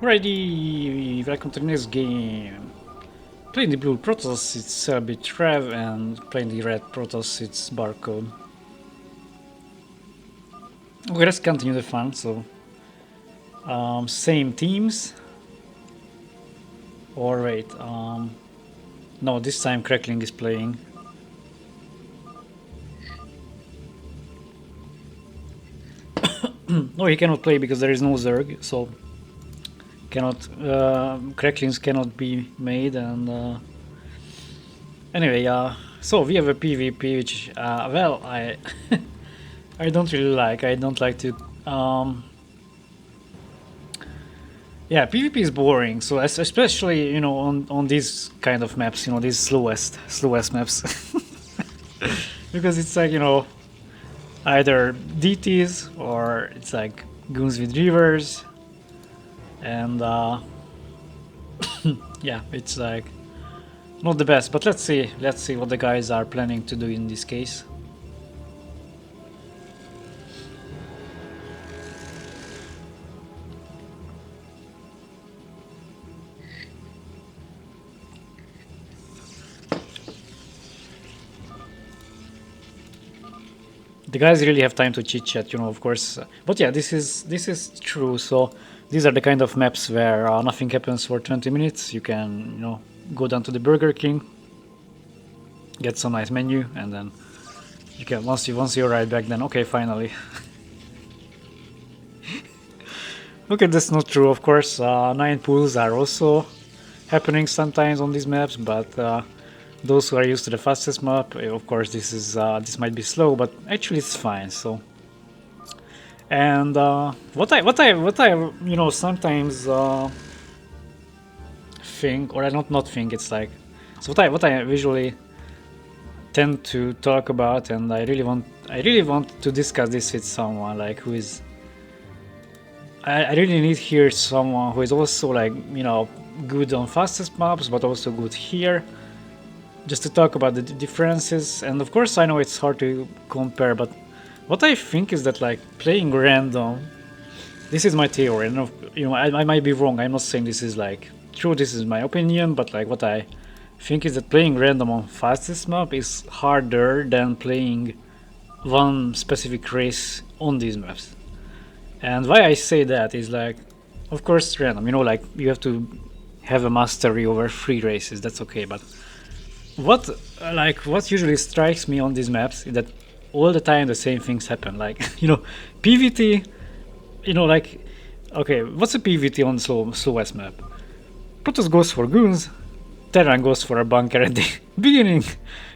Alrighty, welcome to the next game. Playing the blue Protoss, it's Cellbit ReV, and playing the red Protoss, it's Barcode. Okay, let's continue the fun. So, same teams. Or wait, no, this time Crackling is playing. No, he cannot play because there is no Zerg, so cracklings cannot be made. And anyway, so we have a PvP, which well, I I don't really like. I don't like to. Yeah, PvP is boring. So especially on these kind of maps, these slowest maps, because it's like either DTs or it's like goons with rivers, and yeah, it's like not the best. But let's see what the guys are planning to do in this case. The guys really have time to chit chat, of course. But yeah, this is true. So these are the kind of maps where nothing happens for 20 minutes. You can, go down to the Burger King, get some nice menu, and then you can once you arrive back, then okay, finally. Okay, that's not true. Of course, 9 pools are also happening sometimes on these maps, but those who are used to the fastest map, of course, this might be slow, but actually it's fine. So, and what I sometimes think, or I not think, it's like, so what I visually tend to talk about, and I really want to discuss this with someone like who is. I really need here someone who is also like good on fastest maps, but also good here, just to talk about the differences. And of course I know it's hard to compare, but what I think is that like playing random, this is my theory, and I might be wrong. I'm not saying this is like true, this is my opinion, but like what I think is that playing random on fastest map is harder than playing one specific race on these maps. And why I say that is like, of course random, like you have to have a mastery over 3 races, that's okay, but what usually strikes me on these maps is that all the time the same things happen. Like PvT, like, okay, what's a PvT on the slowest map? Protoss goes for goons, Terran goes for a bunker at the beginning,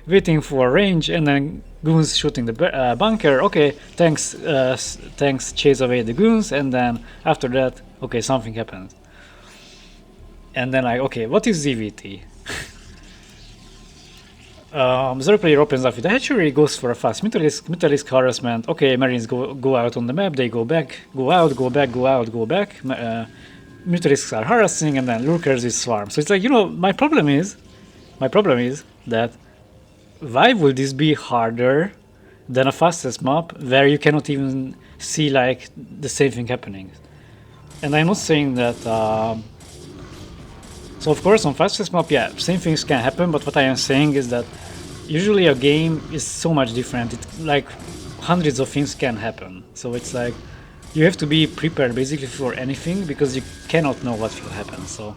waiting for range, and then goons shooting the bunker. Okay, tanks chase away the goons, and then after that, okay, something happens. And then like, okay, what is ZVT? Zero player opens up with the hatchery, goes for a fast Mythalisk harassment. Okay, Marines go out on the map, they go back, go out, go back, go out, go back. Mythalisks are harassing, and then Lurkers is swarm. So it's like, my problem is that why would this be harder than a fastest map where you cannot even see like the same thing happening? And I'm not saying that. So of course on fastest map, yeah, same things can happen. But what I am saying is that usually a game is so much different. It's like hundreds of things can happen. So it's like you have to be prepared basically for anything because you cannot know what will happen. So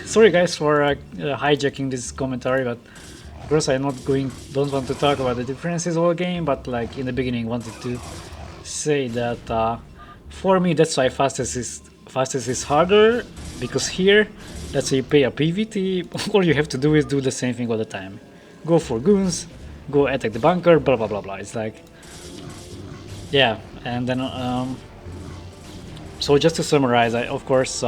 sorry guys for hijacking this commentary, but of course I'm don't want to talk about the differences of the game, but like in the beginning wanted to say that for me that's why fastest is harder, because here, let's say you pay a PvT, all you have to do is do the same thing all the time. Go for goons, go attack the bunker, blah blah blah blah. It's like, yeah, and then so just to summarize, of course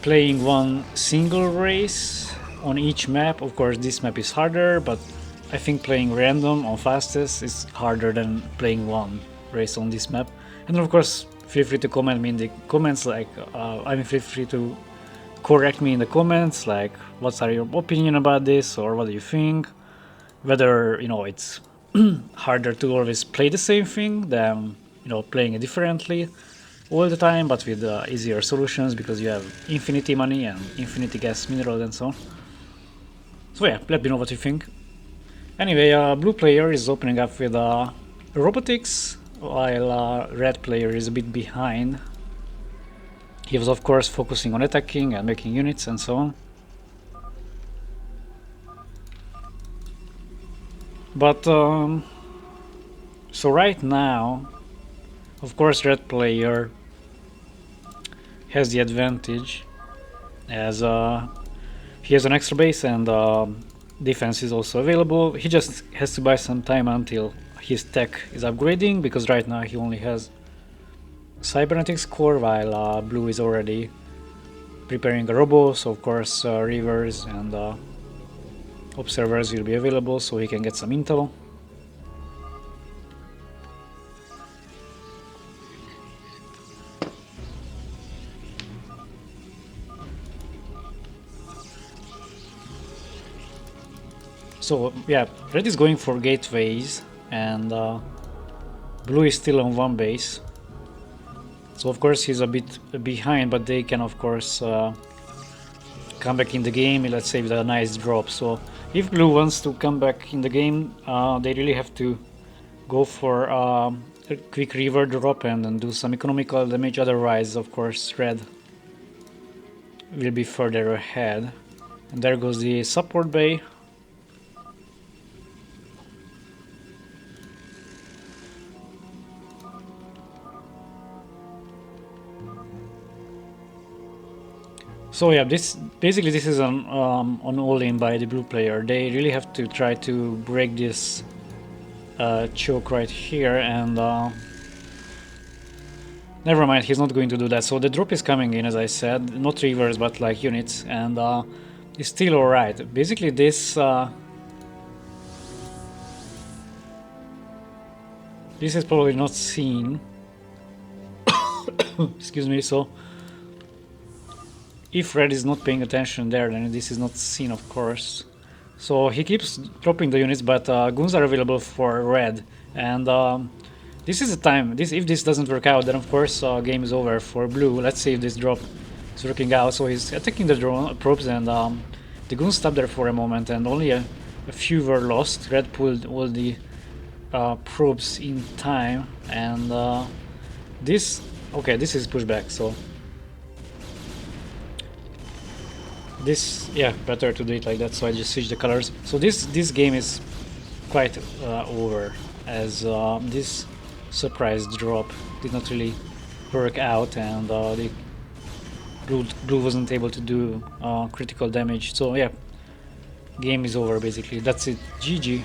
playing one single race on each map, of course this map is harder, but I think playing random on fastest is harder than playing one race on this map. And then of course feel free to comment me in the comments, like feel free to correct me in the comments, like what's your opinion about this, or what do you think, whether it's harder to always play the same thing than playing it differently, all the time, but with easier solutions because you have infinity money and infinity gas minerals and so on. So yeah, let me know what you think. Anyway, blue player is opening up with robotics, while red player is a bit behind. He was of course focusing on attacking and making units and so on. But so right now, of course, red player has the advantage as he has an extra base and defense is also available. He just has to buy some time until his tech is upgrading, because right now he only has cybernetics core, while blue is already preparing a robo. So of course reavers and observers will be available, so he can get some intel. So yeah, red is going for gateways and blue is still on one base. So of course he's a bit behind, but they can of course come back in the game, let's say with a nice drop. So if blue wants to come back in the game, they really have to go for a quick reaver drop and then do some economical damage. Otherwise, of course, red will be further ahead. And there goes the support bay. So yeah, this is an all-in by the blue player. They really have to try to break this choke right here, and never mind, he's not going to do that. So the drop is coming in, as I said, not reavers but like units, and it's still alright. Basically this this is probably not seen. Excuse me. So if red is not paying attention there, then this is not seen, of course. So he keeps dropping the units, but goons are available for red, and this is the time. If this doesn't work out, then of course game is over for blue. Let's see if this drop is working out. So he's attacking the drone probes, and the goons stopped there for a moment, and only a few were lost. Red pulled all the probes in time, and this is pushback. So this, yeah, better to do it like that, so I just switch the colors. So this game is quite over, as this surprise drop did not really work out, and the blue wasn't able to do critical damage. So yeah, game is over basically. That's it. GG.